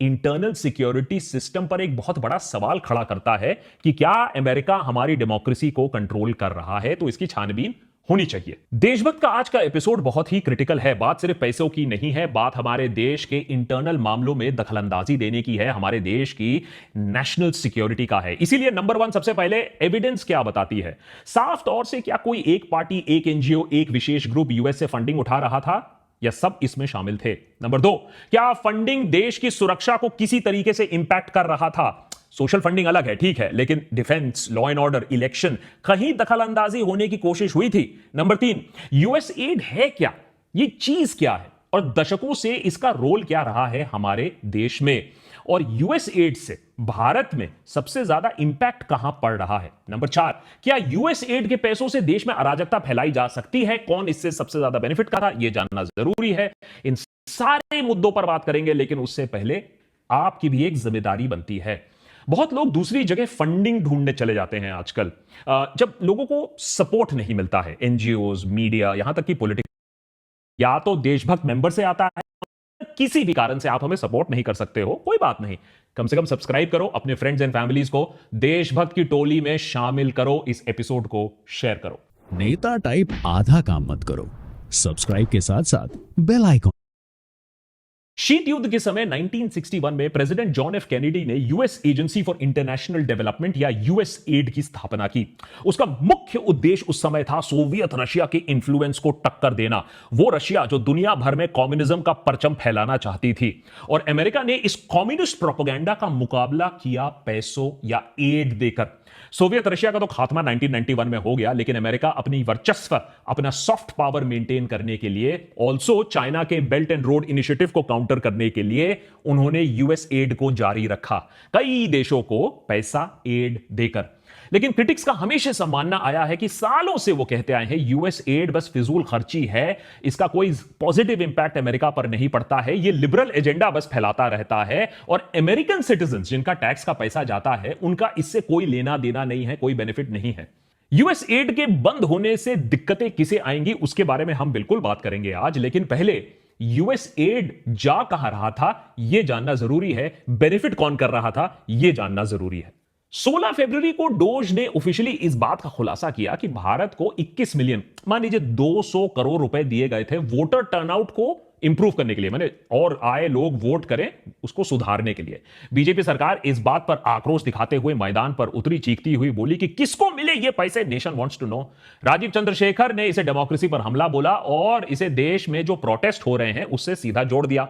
Internal security system पर एक बहुत बड़ा सवाल खड़ा करता है कि क्या अमेरिका हमारी डेमोक्रेसी को कंट्रोल कर रहा है, तो इसकी छानबीन होनी चाहिए। देशभक्त का आज का एपिसोड बहुत ही क्रिटिकल है। बात सिर्फ पैसों की नहीं है, बात हमारे देश के इंटरनल मामलों में दखलंदाजी देने की है, हमारे देश की नेशनल सिक्योरिटी का है। इसीलिए नंबर वन, सबसे पहले एविडेंस क्या बताती है। साफ तौर से क्या कोई एक पार्टी, एक एनजीओ, एक विशेष ग्रुप यूएस से फंडिंग उठा रहा था, या सब इसमें शामिल थे? नंबर दो, क्या फंडिंग देश की सुरक्षा को किसी तरीके से इंपैक्ट कर रहा था? सोशल फंडिंग अलग है, ठीक है, लेकिन defence, law and order, election, कहीं दखल अंदाजी होने की कोशिश हुई थी? नंबर तीन, यूएस एड है क्या, ये चीज क्या है, और दशकों से इसका रोल क्या रहा है हमारे देश में, और यूएस एड से भारत में सबसे ज्यादा इंपैक्ट कहां पड़ रहा है? नंबर चार, क्या यूएस एड के पैसों से देश में अराजकता फैलाई जा सकती है? कौन इससे सबसे ज्यादा बेनिफिट कर रहा है, यह जानना जरूरी है। इन सारे मुद्दों पर बात करेंगे, लेकिन उससे पहले आपकी भी एक जिम्मेदारी बनती है। बहुत लोग दूसरी जगह फंडिंग ढूंढने चले जाते हैं आजकल, जब लोगों को सपोर्ट नहीं मिलता है, एनजीओज, मीडिया, यहां तक कि पॉलिटिक्स, या तो देशभक्त मेंबर से आता है, किसी भी कारण से आप हमें सपोर्ट नहीं कर सकते हो, कोई बात नहीं, कम से कम सब्सक्राइब करो, अपने फ्रेंड्स एंड फैमिलीज को देशभक्त की टोली में शामिल करो, इस एपिसोड को शेयर करो। नेता टाइप आधा काम मत करो, सब्सक्राइब के साथ साथ बेल आइकॉन। शीत युद्ध के समय 1961 में प्रेसिडेंट जॉन एफ कैनेडी ने US agency for international development या यूएस एड की स्थापना की। उसका मुख्य उद्देश्य उस समय था सोवियत रशिया के इन्फ्लुएंस को टक्कर देना, वो रशिया जो दुनिया भर में कम्युनिज्म का परचम फैलाना चाहती थी। और अमेरिका ने इस कम्युनिस्ट प्रोपेगेंडा का मुकाबला किया पैसों या एड देकर। सोवियत रशिया का तो खात्मा 1991 में हो गया, लेकिन अमेरिका अपनी वर्चस्व, अपना सॉफ्ट पावर मेंटेन करने के लिए, ऑल्सो चाइना के बेल्ट एंड रोड इनिशिएटिव को काउंटर करने के लिए, उन्होंने यूएस एड को जारी रखा, कई देशों को पैसा एड देकर। लेकिन क्रिटिक्स का हमेशा से मानना आया है कि सालों से वो कहते आए हैं यूएस एड बस फिजूल खर्ची है, इसका कोई पॉजिटिव इंपैक्ट अमेरिका पर नहीं पड़ता है, ये लिबरल एजेंडा बस फैलाता रहता है, और अमेरिकन सिटीजंस जिनका टैक्स का पैसा जाता है उनका इससे कोई लेना देना नहीं है, कोई बेनिफिट नहीं है। यूएस एड के बंद होने से दिक्कतें किसे आएंगी उसके बारे में हम बिल्कुल बात करेंगे आज, लेकिन पहले यूएस एड जा कहां रहा था यह जानना जरूरी है, बेनिफिट कौन कर रहा था यह जानना जरूरी है। 16 फरवरी को डोज ने ऑफिशियली इस बात का खुलासा किया कि भारत को 21 मिलियन, मान लीजिए 200 करोड़ रुपए दिए गए थे वोटर टर्नआउट को इंप्रूव करने के लिए, मैंने और आए लोग वोट करें उसको सुधारने के लिए। बीजेपी सरकार इस बात पर आक्रोश दिखाते हुए मैदान पर उतरी, चीखती हुई बोली कि किसको मिले ये पैसे, nation wants to know. Rajeev Chandrasekhar ने इसे डेमोक्रेसी पर हमला बोला और इसे देश में जो प्रोटेस्ट हो रहे हैं उससे सीधा जोड़ दिया।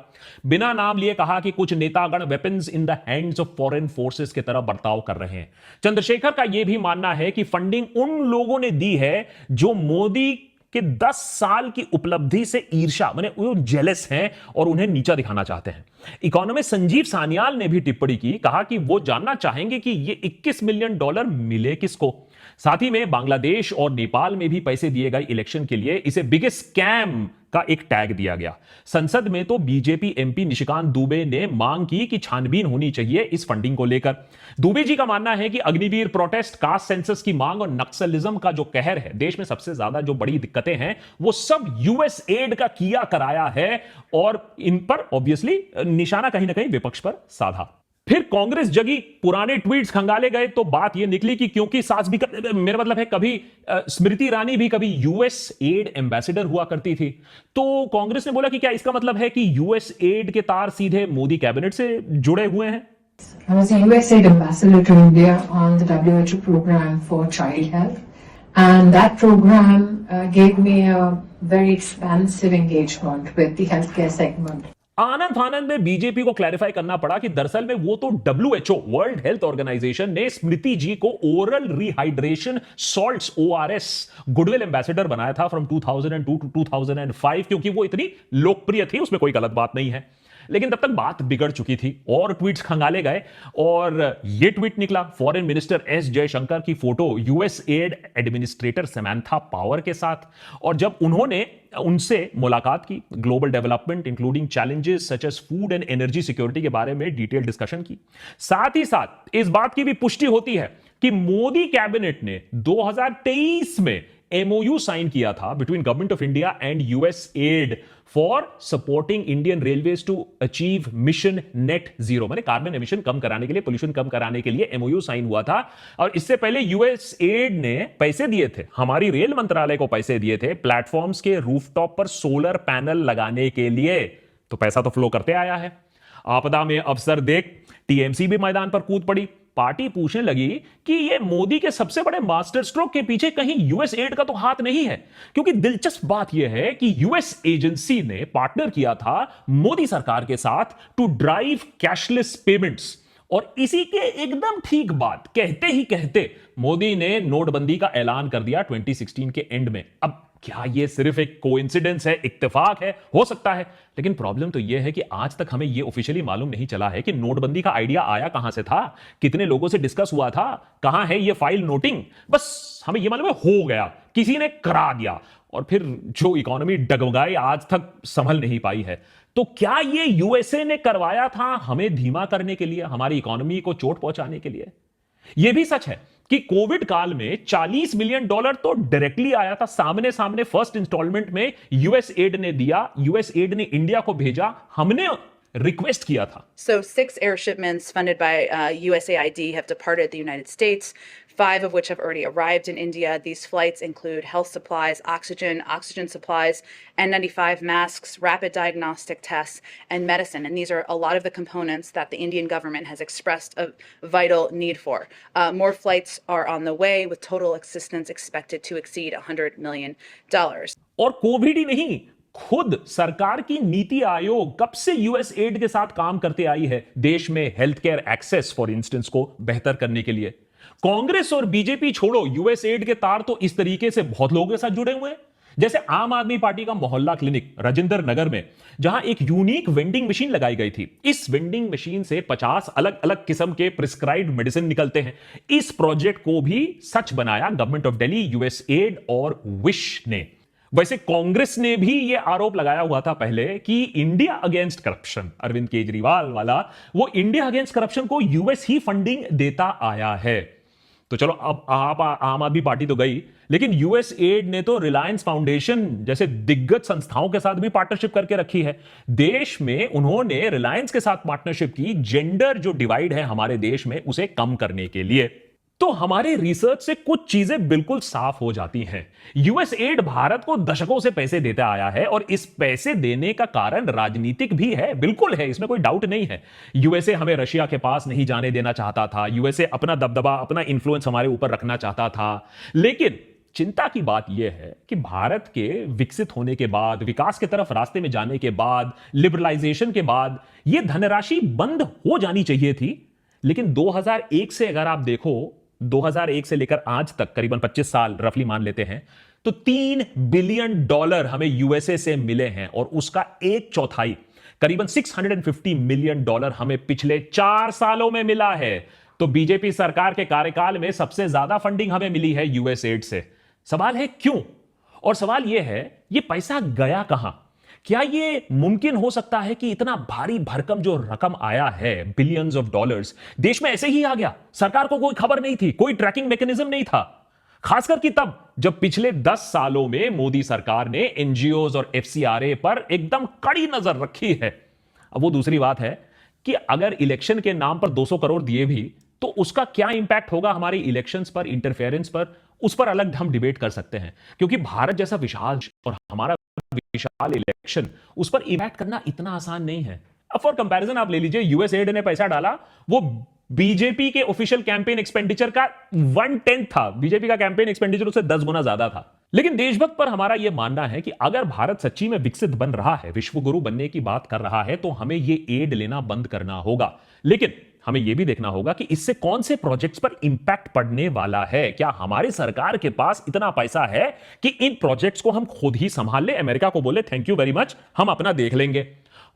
बिना नाम लिए कहा कि कुछ नेतागण weapons in the hands of foreign forces की तरह बर्ताव कर रहे हैं। चंद्रशेखर का यह भी मानना है कि फंडिंग उन लोगों ने दी है जो मोदी कि 10 साल की उपलब्धि से ईर्ष्या, माने वो जेलस हैं और उन्हें नीचा दिखाना चाहते हैं। इकोनॉमिस्ट संजीव सान्याल ने भी टिप्पणी की, कहा कि वो जानना चाहेंगे कि ये 21 मिलियन डॉलर मिले किसको। साथ ही में बांग्लादेश और नेपाल में भी पैसे दिए गए इलेक्शन के लिए, इसे बिगेस्ट स्कैम का एक टैग दिया गया। संसद में तो बीजेपी एमपी निशिकांत दुबे ने मांग की कि छानबीन होनी चाहिए इस फंडिंग को लेकर। दुबे जी का मानना है कि अग्निवीर प्रोटेस्ट, कास्ट सेंसस की मांग और नक्सलिज्म का जो कहर है, देश में सबसे ज्यादा जो बड़ी दिक्कतें हैं वो सब यूएस एड का किया कराया है, और इन पर ऑब्वियसली निशाना कहीं ना कहीं विपक्ष पर साधा। फिर कांग्रेस जगी, पुराने ट्वीट्स खंगाले गए, तो बात यह निकली कि क्योंकि सास भी मेरा मतलब है कभी स्मृति ईरानी भी कभी यूएस एड एम्बेसडर हुआ करती थी, तो कांग्रेस ने बोला कि क्या इसका मतलब है कि यूएस एड के तार सीधे मोदी कैबिनेट से जुड़े हुए हैं। I was a USAID ambassador to India on the WHO program for child health, and that program gave me a very expansive engagement with the healthcare segment. आनंद फानंद में बीजेपी को clarify करना पड़ा कि दरअसल में वो तो WHO, वर्ल्ड हेल्थ ऑर्गेनाइजेशन, ने स्मृति जी को oral rehydration salts ORS goodwill ambassador बनाया था फ्रॉम 2002 टू 2005, क्योंकि वो इतनी लोकप्रिय थी, उसमें कोई गलत बात नहीं है। लेकिन तब तक बात बिगड़ चुकी थी और ट्वीट्स खंगाले गए, और ये ट्वीट निकला फॉरेन मिनिस्टर एस जयशंकर की photo US aid administrator Samantha Power के साथ, और जब उन्होंने उनसे मुलाकात की, global development including challenges such as food and energy security के बारे में डिटेल डिस्कशन की। साथ ही साथ इस बात की भी पुष्टि होती है कि मोदी कैबिनेट ने 2023 में एमओयू साइन किया था between government of India and US aid for supporting Indian railways to achieve mission net zero, माने कार्बन एमिशन कम कराने के लिए, पोल्यूशन कम कराने के लिए एमओयू साइन हुआ था। और इससे पहले यूएस एड ने पैसे दिए थे, हमारी रेल मंत्रालय को पैसे दिए थे प्लेटफॉर्म्स के रूफटॉप पर सोलर पैनल लगाने के लिए। तो पैसा तो फ्लो करते आया है। आपदा में अवसर देख टीएमसी भी मैदान पर कूद पड़ी। पार्टी पूछने लगी कि ये मोदी के सबसे बड़े मास्टर स्ट्रोक के पीछे कहीं यूएस एड का तो हाथ नहीं है, क्योंकि दिलचस्प बात यह है कि यूएस एजेंसी ने पार्टनर किया था मोदी सरकार के साथ टू ड्राइव कैशलेस पेमेंट्स। और इसी के एकदम ठीक बात कहते ही कहते मोदी ने नोटबंदी का ऐलान कर दिया 2016 के एंड में। अब क्या यह सिर्फ एक कोइंसिडेंस है, इत्तेफाक है? हो सकता है, लेकिन प्रॉब्लम तो यह है कि आज तक हमें यह ऑफिशियली मालूम नहीं चला है कि नोटबंदी का आइडिया आया कहां से था, कितने लोगों से डिस्कस हुआ था, कहां है यह फाइल नोटिंग। बस हमें यह मालूम है हो गया, किसी ने करा दिया, और फिर जो इकोनॉमी डगमगाई आज तक संभल नहीं पाई है। तो क्या यह यूएसए ने करवाया था हमें धीमा करने के लिए, हमारी इकोनॉमी को चोट पहुंचाने के लिए? यह भी सच है कि कोविड काल में $40 मिलियन तो डायरेक्टली आया था सामने सामने, फर्स्ट इंस्टॉलमेंट में यूएस एड ने दिया, यूएस एड ने इंडिया को भेजा, हमने रिक्वेस्ट किया था। So 6 air shipments funded by USAID have departed the United States, 5 of which have already arrived in India. These flights include health supplies, oxygen supplies, N95 masks, rapid diagnostic tests, and medicine. And these are a lot of the components that the Indian government has expressed a vital need for. More flights are on the way, with total assistance expected to exceed $100 million. और Covid ही नहीं, खुद सरकार की नीति आयोग कब से US add के साथ काम करते आई है देश में health care access for instance को बेहतर करने के लिए। कांग्रेस और बीजेपी छोड़ो, यूएस एड के तार तो इस तरीके से बहुत लोगों के साथ जुड़े हुए हैं। जैसे आम आदमी पार्टी का मोहल्ला क्लिनिक राजेंद्र नगर में, जहां एक यूनिक वेंडिंग मशीन लगाई गई थी। इस वेंडिंग मशीन से 50 अलग अलग किस्म के प्रिस्क्राइब्ड मेडिसिन निकलते हैं। इस प्रोजेक्ट को भी सच बनाया government of Delhi, US add और विश ने। वैसे कांग्रेस ने भी यह आरोप लगाया हुआ था पहले कि India against corruption, Arvind Kejriwal वाला, वो इंडिया अगेंस्ट करप्शन को यूएस ही फंडिंग देता आया है। तो चलो, अब आप आम आदमी पार्टी तो गई, लेकिन यूएस एड ने तो रिलायंस फाउंडेशन जैसे दिग्गज संस्थाओं के साथ भी पार्टनरशिप करके रखी है। देश में उन्होंने रिलायंस के साथ पार्टनरशिप की जेंडर जो डिवाइड है हमारे देश में उसे कम करने के लिए। तो हमारे रिसर्च से कुछ चीजें बिल्कुल साफ हो जाती हैं। यूएस एड भारत को दशकों से पैसे देता आया है, और इस पैसे देने का कारण राजनीतिक भी है, बिल्कुल है, इसमें कोई डाउट नहीं है। यूएसए हमें रशिया के पास नहीं जाने देना चाहता था, यूएसए अपना दबदबा, अपना इंफ्लुएंस हमारे ऊपर रखना चाहता था। लेकिन चिंता की बात यह है कि भारत के विकसित होने के बाद, विकास की तरफ रास्ते में जाने के बाद, लिबरलाइजेशन के बाद यह धनराशि बंद हो जानी चाहिए थी। लेकिन 2001 से अगर आप देखो, 2001 से लेकर आज तक करीबन 25 साल रफली मान लेते हैं, तो $3 बिलियन हमें यूएसए से मिले हैं, और उसका 1/4 करीबन $650 मिलियन हमें पिछले 4 सालों में मिला है। तो बीजेपी सरकार के कार्यकाल में सबसे ज्यादा फंडिंग हमें मिली है यूएस एड से। सवाल है क्यों? और सवाल यह है, यह पैसा गया कहां? क्या यह मुमकिन हो सकता है कि इतना भारी भरकम जो रकम आया है, बिलियंस ऑफ डॉलर्स, देश में ऐसे ही आ गया? सरकार को कोई खबर नहीं थी, कोई ट्रैकिंग मैकेनिज्म नहीं था, खासकर कि तब जब पिछले 10 सालों में मोदी सरकार ने एनजीओज और एफसीआरए पर एकदम कड़ी नजर रखी है। अब वो दूसरी बात है कि अगर इलेक्शन के नाम पर 200 करोड़ दिए भी, तो उसका क्या इंपैक्ट होगा हमारी इलेक्शंस पर, इंटरफेरेंस पर, उस पर अलग हम डिबेट कर सकते हैं। क्योंकि भारत जैसा विशाल और हमारा विशाल इलेक्शन, उस पर इम्पैक्ट करना इतना आसान नहीं है। अब फॉर कंपैरिजन आप ले लीजिए, यूएस एड ने पैसा डाला, वो बीजेपी के ऑफिशियल कैंपेन एक्सपेंडिचर का 1/10 था। बीजेपी का कैंपेन एक्सपेंडिचर उससे 10 गुना ज्यादा था। लेकिन देशभक्त पर हमारा यह मानना है कि अगर भारत सच्ची में विकसित बन रहा है, विश्व गुरु बनने की बात कर रहा है, तो हमें यह एड लेना बंद करना होगा। लेकिन हमें यह भी देखना होगा कि इससे कौन से प्रोजेक्ट्स पर इंपैक्ट पड़ने वाला है। क्या हमारी सरकार के पास इतना पैसा है कि इन प्रोजेक्ट्स को हम खुद ही संभाल ले, अमेरिका को बोले थैंक यू वेरी मच, हम अपना देख लेंगे?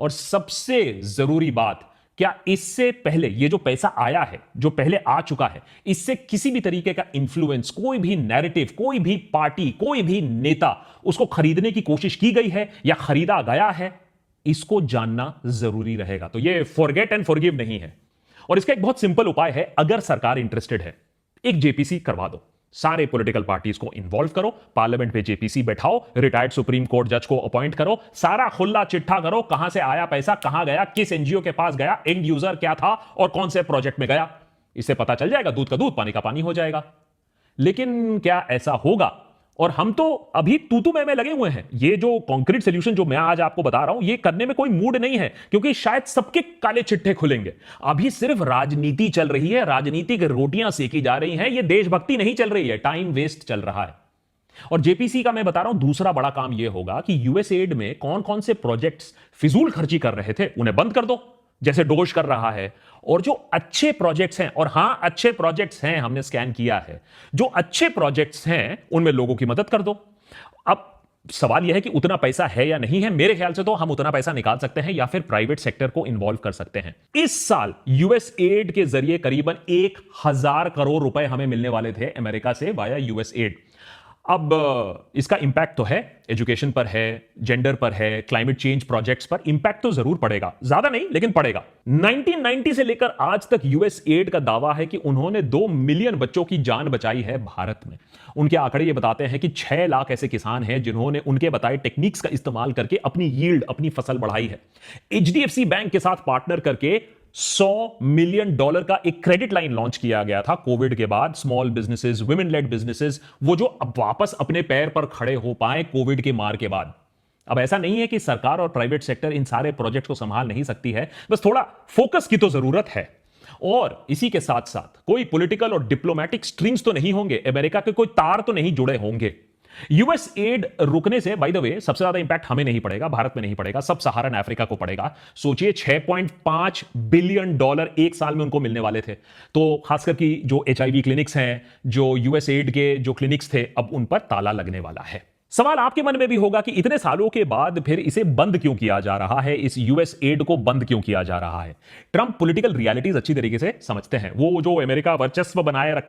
और सबसे जरूरी बात, क्या इससे पहले ये जो पैसा आया है, जो पहले आ चुका है, इससे किसी भी तरीके का इंफ्लुएंस, कोई भी नैरेटिव, कोई भी पार्टी, कोई भी नेता उसको खरीदने की कोशिश की गई है या खरीदा गया है? इसको जानना जरूरी रहेगा। तो ये फॉरगेट एंड फॉरगिव नहीं है। और इसका एक बहुत सिंपल उपाय है, अगर सरकार इंटरेस्टेड है, एक जेपीसी करवा दो। सारे पॉलिटिकल पार्टीज को इन्वॉल्व करो, पार्लियामेंट में जेपीसी बैठाओ, रिटायर्ड सुप्रीम कोर्ट जज को अपॉइंट करो, सारा खुला चिट्ठा करो, कहां से आया पैसा, कहां गया, किस एनजीओ के पास गया, एंड यूजर क्या था और कौन से प्रोजेक्ट में गया। इससे पता चल जाएगा, दूध का दूध पानी का पानी हो जाएगा। लेकिन क्या ऐसा होगा? और हम तो अभी तू में लगे हुए हैं। ये जो कॉन्क्रीट सोल्यूशन जो मैं आज आपको बता रहा हूं, ये करने में कोई मूड नहीं है, क्योंकि शायद सबके काले चिट्ठे खुलेंगे। अभी सिर्फ राजनीति चल रही है, राजनीतिक रोटियां सेकी जा रही हैं, ये देशभक्ति नहीं चल रही है, टाइम वेस्ट चल रहा है। और जेपीसी का मैं बता रहा हूं दूसरा बड़ा काम यह होगा कि यूएसएड में कौन कौन से प्रोजेक्ट्स फिजूल खर्ची कर रहे थे उन्हें बंद कर दो, जैसे डोज कर रहा है। और जो अच्छे प्रोजेक्ट्स हैं, और हां अच्छे प्रोजेक्ट्स हैं, हमने स्कैन किया है, जो अच्छे प्रोजेक्ट्स हैं उनमें लोगों की मदद कर दो। अब सवाल यह है कि उतना पैसा है या नहीं है। मेरे ख्याल से तो हम उतना पैसा निकाल सकते हैं या फिर प्राइवेट सेक्टर को इन्वॉल्व कर सकते हैं। इस साल यूएस एड के जरिए करीबन 1000 करोड़ रुपए हमें मिलने वाले थे अमेरिका से वाया यूएस एड। अब इसका इंपैक्ट तो है, एजुकेशन पर है, जेंडर पर है, क्लाइमेट चेंज प्रोजेक्ट्स पर इंपैक्ट तो जरूर पड़ेगा, ज्यादा नहीं लेकिन पड़ेगा। 1990 से लेकर आज तक यूएस एड का दावा है कि उन्होंने 2 मिलियन बच्चों की जान बचाई है भारत में। उनके आंकड़े ये बताते हैं कि 6 लाख ऐसे किसान हैं जिन्होंने उनके बताए टेक्निक्स का इस्तेमाल करके अपनी यील्ड, अपनी फसल बढ़ाई है। एचडीएफसी बैंक के साथ पार्टनर करके $100 मिलियन का एक क्रेडिट लाइन लॉन्च किया गया था कोविड के बाद। Small businesses, women lead businesses, वो जो अब वापस अपने पैर पर खड़े हो पाए कोविड के मार के बाद। अब ऐसा नहीं है कि सरकार और प्राइवेट सेक्टर इन सारे प्रोजेक्ट को संभाल नहीं सकती है, बस थोड़ा फोकस की तो जरूरत है। और इसी के साथ साथ कोई पॉलिटिकल और डिप्लोमेटिक स्ट्रिंग्स तो नहीं होंगे, अमेरिका के कोई तार तो नहीं जुड़े होंगे। यूएस एड रुकने से बाय द वे सबसे ज्यादा इंपैक्ट हमें नहीं पड़ेगा, भारत में नहीं पड़ेगा, सब सहारन अफ्रीका को पड़ेगा। सोचिए $6.5 बिलियन एक साल में उनको मिलने वाले थे। तो खासकर की जो एचआईवी क्लिनिक्स हैं, जो यूएस एड के जो क्लिनिक्स थे, अब उन पर ताला लगने वाला है। सवाल आपके मन में भी होगा कि इतने सालों के बाद फिर इसे बंद क्यों किया जा रहा है, इस यूएस एड को बंद क्यों किया जा रहा है। ट्रंप पॉलिटिकल रियलिटीज अच्छी तरीके से समझते हैं। वो जो अमेरिका वर्चस्व बनाए रख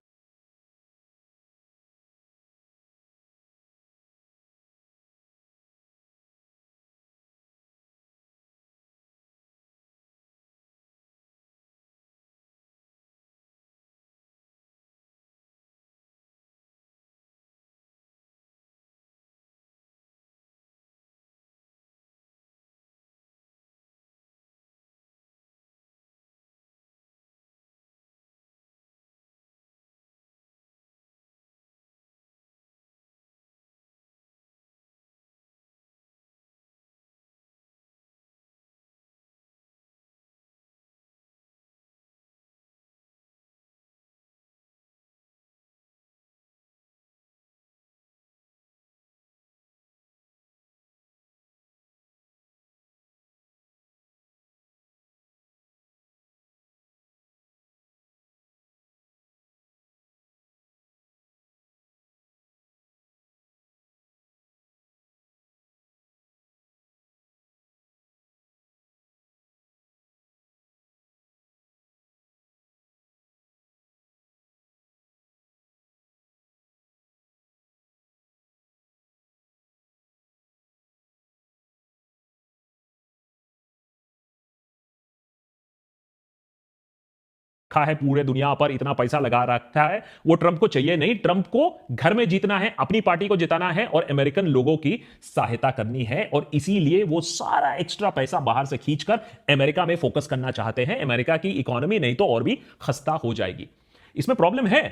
रखा है, पूरे दुनिया पर इतना पैसा लगा रखा है, वो ट्रंप को चाहिए नहीं। ट्रंप को घर में जीतना है, अपनी पार्टी को जिताना है और अमेरिकन लोगों की सहायता करनी है। और इसीलिए वो सारा एक्स्ट्रा पैसा बाहर से खींचकर अमेरिका में फोकस करना चाहते हैं। अमेरिका की इकोनॉमी नहीं तो और भी खस्ता हो जाएगी। इसमें प्रॉब्लम है,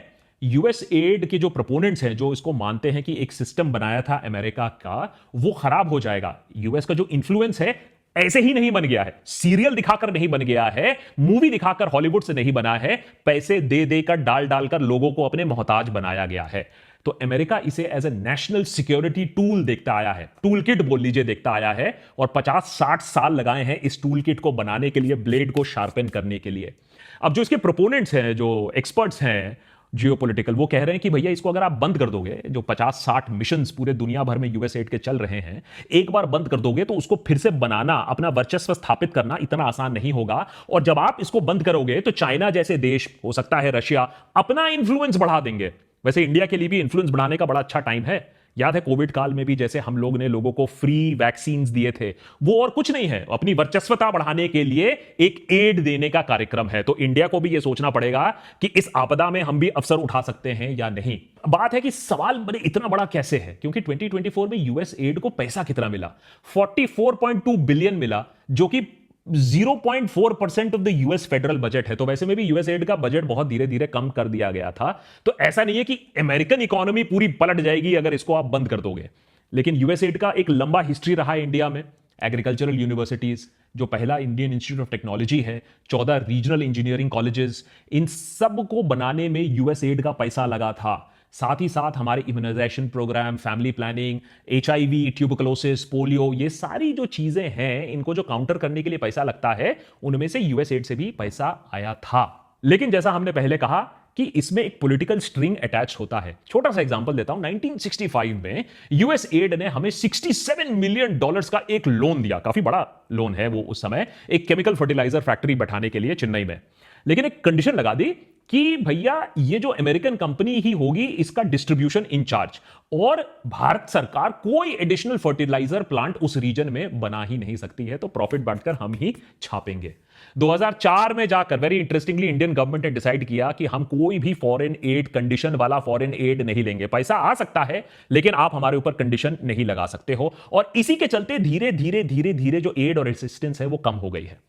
यूएस एड के जो प्रोपोनेंट्स हैं, जो इसको मानते हैं कि एक सिस्टम बनाया था अमेरिका का, वो खराब हो जाएगा। यूएस का जो इन्फ्लुएंस है ऐसे ही नहीं बन गया है, सीरियल दिखाकर नहीं बन गया है, मूवी दिखाकर हॉलीवुड से नहीं बना है, पैसे दे देकर डाल डालकर लोगों को अपने मोहताज बनाया गया है। तो अमेरिका इसे as a national security tool देखता आया है, टूल किट बोल लीजिए, देखता आया है। और 50-60 साल लगाए हैं इस टूल किट को बनाने के लिए, ब्लेड को शार्पन करने के लिए। अब जो इसके प्रोपोनेंट्स हैं, जो एक्सपर्ट्स हैं जियोपॉलिटिकल, वो कह रहे हैं कि भैया इसको अगर आप बंद कर दोगे, जो 50-60 मिशंस पूरे दुनिया भर में यूएस एड के चल रहे हैं, एक बार बंद कर दोगे तो उसको फिर से बनाना, अपना वर्चस्व स्थापित करना इतना आसान नहीं होगा। और जब आप इसको बंद करोगे तो चाइना जैसे देश, हो सकता है रशिया, अपना इंफ्लुएंस बढ़ा देंगे। वैसे इंडिया के लिए भी इंफ्लुएंस बढ़ाने का बड़ा अच्छा टाइम है। याद है कोविड काल में भी जैसे हम लोग ने लोगों को फ्री वैक्सीन दिए थे, वो और कुछ नहीं है, अपनी वर्चस्वता बढ़ाने के लिए एक एड देने का कार्यक्रम है। तो इंडिया को भी यह सोचना पड़ेगा कि इस आपदा में हम भी अवसर उठा सकते हैं या नहीं। बात है कि सवाल बड़े इतना बड़ा कैसे है, क्योंकि 2024 में यूएस एड को पैसा कितना मिला, 44.2 बिलियन मिला, जो कि 0.4% of the US federal budget है। तो वैसे में भी यूएस एड का बजट बहुत धीरे धीरे कम कर दिया गया था। तो ऐसा नहीं है कि अमेरिकन इकोनॉमी पूरी पलट जाएगी अगर इसको आप बंद कर दोगे। लेकिन यूएस एड का एक लंबा हिस्ट्री रहा है इंडिया में। एग्रीकल्चरल यूनिवर्सिटीज, जो पहला इंडियन इंस्टीट्यूट ऑफ टेक्नोलॉजी है, 14 रीजनल इंजीनियरिंग कॉलेजेस, इन सब को बनाने में यूएस एड का पैसा लगा था। साथ ही साथ हमारे immunization programme, family planning, HIV, tuberculosis, polio, ये सारी जो चीजें हैं, इनको जो काउंटर करने के लिए पैसा लगता है, उनमें से यूएस एड से भी पैसा आया था। लेकिन जैसा हमने पहले कहा कि इसमें एक पॉलिटिकल स्ट्रिंग अटैच होता है। छोटा सा एग्जांपल देता हूं, 1965 में यूएस एड ने हमें $67 मिलियन का एक लोन दिया। काफी बड़ा लोन है वो उस समय, एक केमिकल फर्टिलाइजर फैक्ट्री बैठाने के लिए चेन्नई में। लेकिन एक कंडीशन लगा दी कि भैया ये जो अमेरिकन कंपनी ही होगी इसका डिस्ट्रीब्यूशन इंचार्ज, और भारत सरकार कोई एडिशनल फर्टिलाइजर प्लांट उस रीजन में बना ही नहीं सकती है, तो प्रॉफिट बांटकर हम ही छापेंगे। 2004 में जाकर वेरी इंटरेस्टिंगली इंडियन गवर्नमेंट ने डिसाइड किया कि हम कोई भी फॉरेन एड, कंडीशन वाला फॉरेन एड नहीं लेंगे। पैसा आ सकता है लेकिन आप हमारे ऊपर कंडीशन नहीं लगा सकते हो, और इसी के चलते धीरे धीरे धीरे धीरे जो एड और असिस्टेंस है वो कम हो गई है।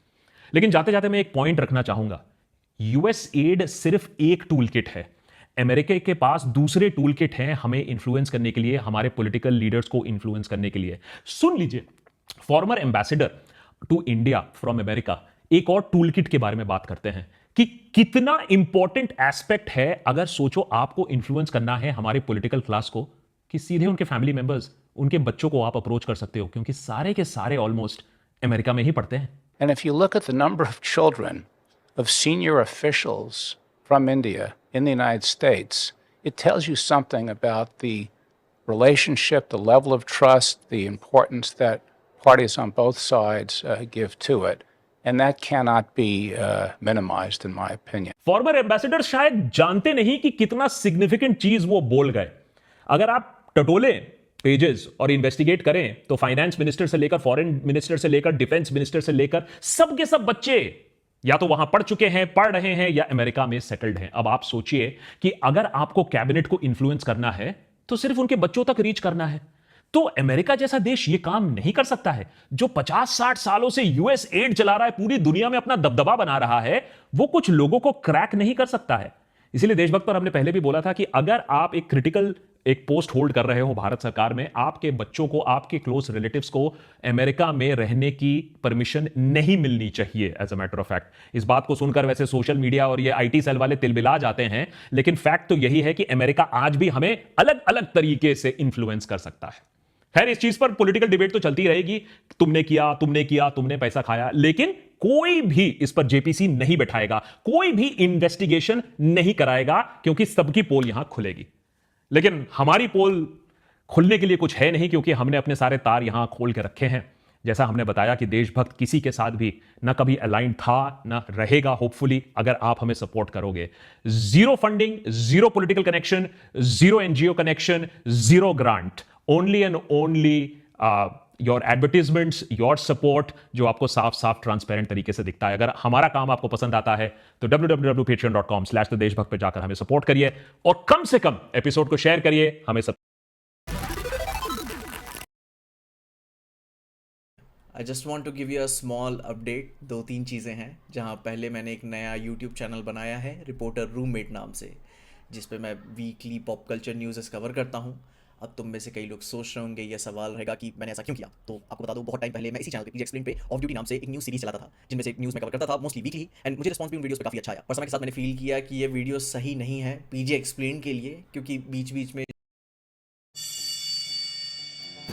लेकिन जाते जाते मैं एक पॉइंट रखना चाहूंगा, यूएस एड सिर्फ एक टूल किट है। अमेरिका के पास दूसरे टूल किट हैं हमें इंफ्लुएंस करने के लिए, हमारे पॉलिटिकल लीडर्स को इंफ्लुएंस करने के लिए। सुन लीजिए, former ambassador to India from America एक और टूल किट के बारे में बात करते हैं कि कितना इंपॉर्टेंट एस्पेक्ट है। अगर सोचो आपको इंफ्लुएंस करना है हमारे पॉलिटिकल क्लास को, कि सीधे उनके फैमिली मेंबर्स, उनके बच्चों को आप अप्रोच कर सकते हो, क्योंकि सारे के सारे ऑलमोस्ट अमेरिका में ही पढ़ते हैं। And if you look at the number of children of senior officials from India in the United States, it tells you something about the relationship, the level of trust, the importance that parties on both sides give to it. And that cannot be minimized, in my opinion. Farmer ambassador शायद जानते नहीं कि कितना significant चीज वो बोल गए। अगर आप टटोले पेजेस और इन्वेस्टिगेट करें तो फाइनेंस मिनिस्टर से लेकर, फॉरेन मिनिस्टर से लेकर, डिफेंस मिनिस्टर से लेकर, सबके सब बच्चे या तो वहां पढ़ चुके हैं, पढ़ रहे हैं, या अमेरिका में सेटल्ड हैं। अब आप सोचिए कि अगर आपको कैबिनेट को इन्फ्लुएंस करना है तो सिर्फ उनके बच्चों तक रीच करना है। तो अमेरिका जैसा देश ये काम नहीं कर सकता है। जो 50-60 सालों से यूएस एड चला रहा है, पूरी दुनिया में अपना दबदबा बना रहा है, वो कुछ लोगों को क्रैक नहीं कर सकता है। इसीलिए देशभक्त पर हमने पहले भी बोला था कि अगर आप एक क्रिटिकल एक पोस्ट होल्ड कर रहे हो भारत सरकार में, आपके बच्चों को, आपके क्लोज रिलेटिव्स को अमेरिका में रहने की परमिशन नहीं मिलनी चाहिए as a matter of fact. इस बात को सुनकर वैसे सोशल मीडिया और ये आईटी सेल वाले तिलबिला जाते हैं, लेकिन फैक्ट तो यही है कि अमेरिका आज भी हमें अलग अलग तरीके से इंफ्लुएंस कर सकता है। खैर, इस चीज पर पॉलिटिकल डिबेट तो चलती रहेगी, तुमने किया, तुमने किया, तुमने पैसा खाया, लेकिन कोई भी इस पर जेपीसी नहीं बैठाएगा, कोई भी इन्वेस्टिगेशन नहीं कराएगा, क्योंकि सबकी पोल यहां खुलेगी। लेकिन हमारी पोल खुलने के लिए कुछ है नहीं, क्योंकि हमने अपने सारे तार यहां खोल के रखे हैं। जैसा हमने बताया कि देशभक्त किसी के साथ भी ना कभी अलाइन था, ना रहेगा होपफुली, अगर आप हमें सपोर्ट करोगे। Zero funding, zero political connection, zero NGO connection, zero grant, only and only your advertisements, your support, जो आपको साफ साफ ट्रांसपेरेंट तरीके से दिखता है। अगर हमारा काम आपको पसंद आता है तो www.patreon.com/देशभक्त पे जाकर हमें सपोर्ट करिए, और कम से कम एपिसोड को शेयर करिए। हमें I just want to give you a small update. 2-3 चीज़ें हैं। जहाँ पहले मैंने एक नया यूट्यूब चैनल बनाया है रिपोर्टर रूममेट नाम से, जिस पे मैं weekly pop culture news cover करता हूँ। अब तुम में से कई लोग सोच रहे होंगे, ये सवाल रहेगा कि मैंने ऐसा क्यों किया। तो आपको बता दूं, बहुत टाइम पहले मैं इसी चैनल पे पीजे एक्सप्लेन पे ऑफ ड्यूटी नाम से एक न्यूज़ सीरीज चलाता था, जिनमें से एक न्यूज़ में कवर करता था मोस्टली वीकली, एंड मुझे रिस्पॉन्स भी उन वीडियोस पे काफ़ी अच्छा आया। पर समय के साथ मैंने फील किया कि ये वीडियो सही नहीं है पीजे एक्सप्लेन के लिए, क्योंकि बीच बीच में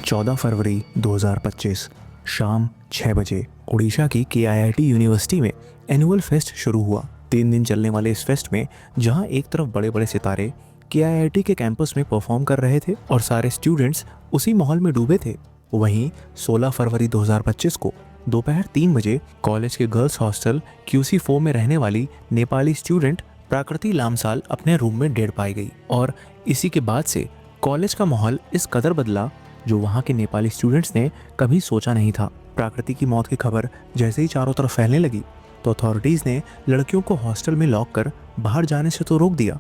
14 फरवरी 2025 शाम 6 बजे उड़ीसा की KIIT यूनिवर्सिटी में एनुअल फेस्ट शुरू हुआ। 3 दिन चलने वाले इस फेस्ट में जहां एक तरफ बड़े बड़े सितारे KIIT के कैंपस में परफॉर्म कर रहे थे और सारे स्टूडेंट्स उसी माहौल में डूबे थे, वहीं 16 फरवरी 2025 को दोपहर 3 बजे कॉलेज के गर्ल्स हॉस्टल QC4 में रहने वाली नेपाली स्टूडेंट प्राकृति लामसाल अपने रूम में डेढ़ पाई गई, और इसी के बाद से कॉलेज का माहौल इस कदर बदला जो वहाँ के नेपाली स्टूडेंट्स ने कभी सोचा नहीं था। प्रकृति की मौत की खबर जैसे ही चारों तरफ फैलने लगी तो अथॉरिटीज ने लड़कियों को हॉस्टल में लॉक कर बाहर जाने से तो रोक दिया,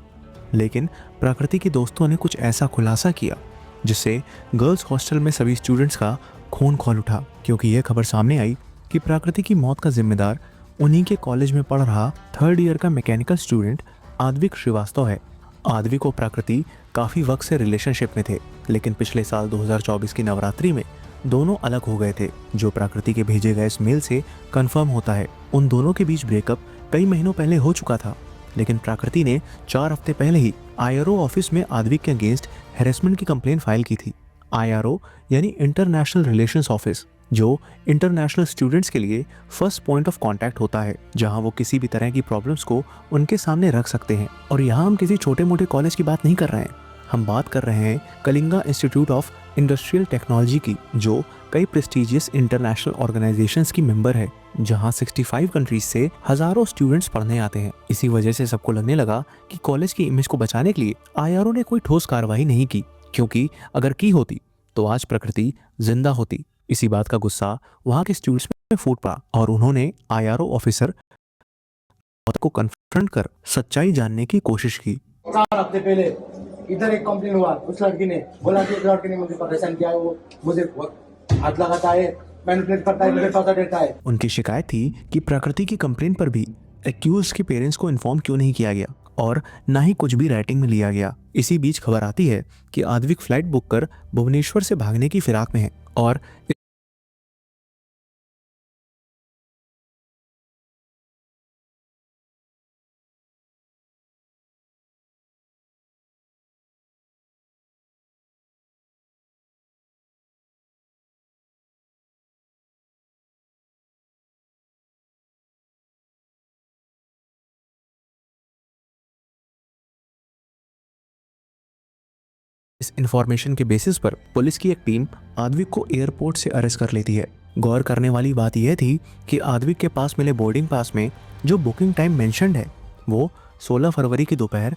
लेकिन प्रकृति के दोस्तों ने कुछ ऐसा खुलासा किया जिससे गर्ल्स हॉस्टल में सभी स्टूडेंट्स का खून खौल उठा, क्योंकि यह खबर सामने आई कि प्रकृति की मौत का जिम्मेदार उन्हीं के कॉलेज में पढ़ रहा 3rd ईयर का मैकेनिकल स्टूडेंट आद्विक श्रीवास्तव है। आद्विक और प्रकृति काफ़ी वक्त से रिलेशनशिप में थे, लेकिन पिछले साल 2024 की नवरात्रि में दोनों अलग हो गए थे, जो प्रकृति के भेजे गए इस मेल से कंफर्म होता है। उन दोनों के बीच ब्रेकअप कई महीनों पहले हो चुका था, लेकिन प्रकृति ने 4 हफ्ते पहले ही IRO ऑफिस में आद्विक के अगेंस्ट हैरेसमेंट की कंप्लेन फाइल की थी। IRO यानी इंटरनेशनल रिलेशंस ऑफिस, जो इंटरनेशनल स्टूडेंट्स के लिए फर्स्ट पॉइंट ऑफ कांटेक्ट होता है, जहां वो किसी भी तरह की प्रॉब्लम्स को उनके सामने रख सकते हैं। और यहाँ हम किसी छोटे मोटे कॉलेज की बात नहीं कर रहे हैं, हम बात कर रहे हैं Kalinga institute of industrial technology की, जो कई प्रेस्टिजियस इंटरनेशनल ऑर्गेनाइजेशंस की मेंबर है, जहां 65 कंट्रीज से हजारों स्टूडेंट्स पढ़ने आते हैं। इसी वजह से सबको लगने लगा कि कॉलेज की इमेज को बचाने के लिए IRO ने कोई ठोस कार्रवाई नहीं की, क्योंकि अगर की होती तो आज प्रकृति जिंदा होती। इसी बात का गुस्सा वहां के स्टूडेंट्स में फूट पड़ा और उन्होंने IRO ऑफिसर को कन्फ्रंट कर सच्चाई जानने की कोशिश की। 4 हफ्ते पहले इधर एक कंप्लेन हुआ, उस लड़की ने बोला कि एक लड़के ने मुझे परेशान किया है, वो मुझे हाथ लगाता है, मैनिपुलेट करता है, मुझे पैसा देता है। उनकी शिकायत थी कि प्रकृति की कंप्लेन पर भी एक्यूज के पेरेंट्स को इन्फॉर्म क्यों नहीं किया गया और ना ही कुछ भी राइटिंग में लिया गया। इसी बीच खबर आती है कि आद्विक फ्लाइट बुक कर भुवनेश्वर से भागने की फिराक में है और इस इंफॉर्मेशन के बेसिस पर पुलिस की एक टीम आद्विक को एयरपोर्ट से अरेस्ट कर लेती है। गौर करने वाली बात यह थी कि आद्विक के पास मिले बोर्डिंग पास में जो बुकिंग टाइम मेंशन्ड है वो 16 फरवरी की दोपहर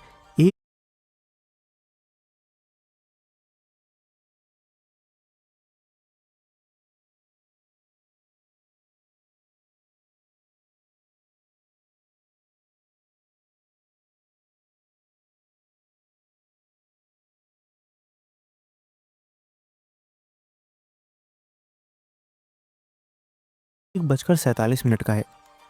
1 बजकर 47 मिनट का है,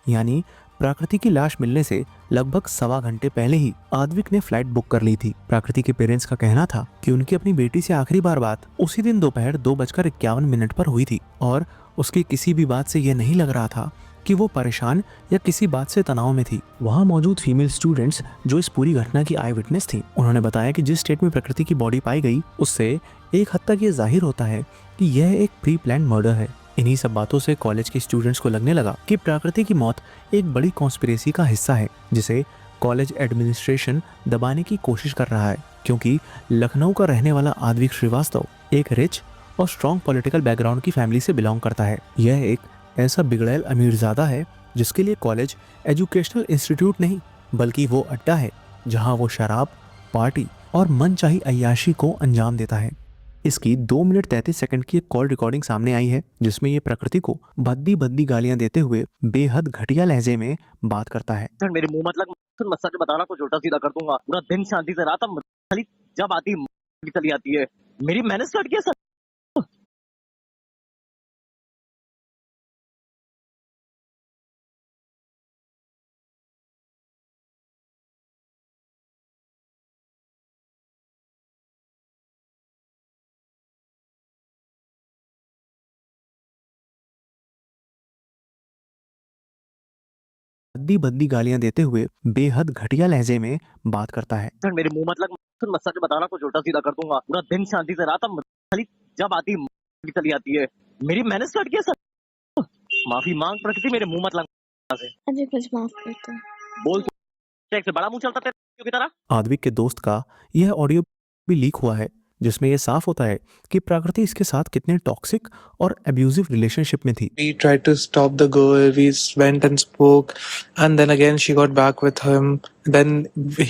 यानी प्रकृति की लाश मिलने से लगभग 1.25 घंटे पहले ही आद्विक ने फ्लाइट बुक कर ली थी। प्रकृति के पेरेंट्स का कहना था कि उनकी अपनी बेटी से आखिरी बार बात उसी दिन दोपहर 2:51 पर हुई थी और उसकी किसी भी बात से यह नहीं लग रहा था कि वो परेशान या किसी बात से तनाव में थी। वहाँ मौजूद फीमेल स्टूडेंट्स जो इस पूरी घटना की आई विटनेस थी, उन्होंने बताया कि जिस स्टेट में प्रकृति की बॉडी पाई गई उससे एक हद तक ये जाहिर होता है कि यह एक प्री प्लान मर्डर है। इन्हीं सब बातों से कॉलेज के स्टूडेंट्स को लगने लगा कि प्रकृति की मौत एक बड़ी कॉन्स्पिरेसी का हिस्सा है, जिसे कॉलेज एडमिनिस्ट्रेशन दबाने की कोशिश कर रहा है, क्योंकि लखनऊ का रहने वाला आद्विक श्रीवास्तव एक रिच और स्ट्रॉन्ग पॉलिटिकल बैकग्राउंड की फैमिली से बिलोंग करता है। यह एक ऐसा बिगड़ैल अमीरजादा है जिसके लिए कॉलेज एजुकेशनल इंस्टीट्यूट नहीं बल्कि वो अड्डा है जहां वो शराब, पार्टी और मनचाही अय्याशी को अंजाम देता है। इसकी 2 मिनट 33 सेकंड की एक कॉल रिकॉर्डिंग सामने आई है जिसमें ये प्रकृति को भद्दी भद्दी गालियां देते हुए बेहद घटिया लहजे में बात करता है। सर मेरे मुंह मत लग, मत सच बताना कुछ उल्टा सीधा कर दूंगा। पूरा दिन शांति से रहा था, खाली जब आती चली आती है। मेरी मैंने स्टार्ट किया सर। भद्दी भद्दी गालियां देते हुए बेहद घटिया लहजे में बात करता है। सर मेरे मुंह मत लग, मत सच बताना कुछ उल्टा सीधा कर दूंगा। पूरा दिन शांति से रहा था, खाली जब आती चली आती है। मेरी मैंने स्टार्ट किया सर। माफी मांग प्रकृति, मेरे मुंह मत लग से। मुझे कुछ माफ कर दो। बोल तू से बड़ा मुंह चलता तेरे की तरह। आद्विक के दोस्त का यह ऑडियो भी लीक हुआ है जिसमें यह साफ होता है कि प्रकृति इसके साथ कितने टॉक्सिक और अब्यूजिव रिलेशनशिप में थी। We tried to stop the girl. We went and spoke, and then again she got back with him. Then